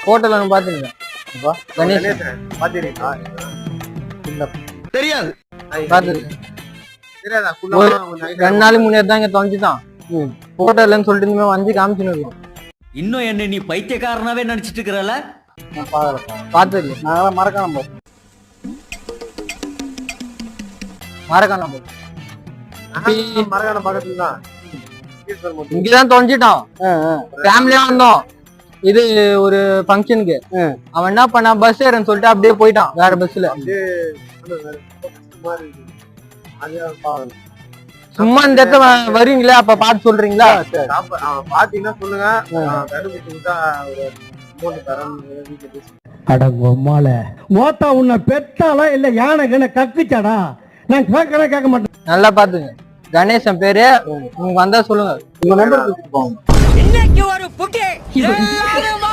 Hotel பாத்துங்க கணேசன் பாத்தீங்களா? தெரியாது. பாத்துருக்கேன். தெரியாதா? 2 நாளைக்கு முன்னாடி தான் இங்க தொலைஞ்சுட்டான். ஹோட்டல்னு சொல்லிட்டு இனிமே வந்து காமிச்சுன்னு இன்னும் என்ன நீ பைத்தியக்காரனாவே நினைச்சிட்டு இருக்கிறல? பாத்து நாங்களாம் மறக்காம போவோம். மறக்காம மரகான பக்கத்துல தான் இங்கதான் தொலைஞ்சிட்டான். ஃபேமிலியா வந்தோம் இது ஒரு ஃபங்க்ஷனுக்கு. அவன் என்ன பண்ணா பஸ் ஏறன்னு சொல்லிட்டு அப்படியே போயிட்டான் வேற பஸ்ல. சும்மா இந்த இடத்துல வருவீங்களா அப்ப பாத்து சொல்றீங்களா? பாத்தீங்கன்னா சொல்லுங்க. அடங்கொம்மால மோத்தா உன்னை பெத்தாலா இல்ல யானை கண்ண கக்குச்சாடா? நான் கேட்க மாட்டேன். நல்லா பாத்துங்க. கணேசன் பேரு. உங்க வந்தா சொல்லுங்க. உங்க நம்பர் கொடுத்துட்டு போங்க. இன்னைக்கு ஒரு புகை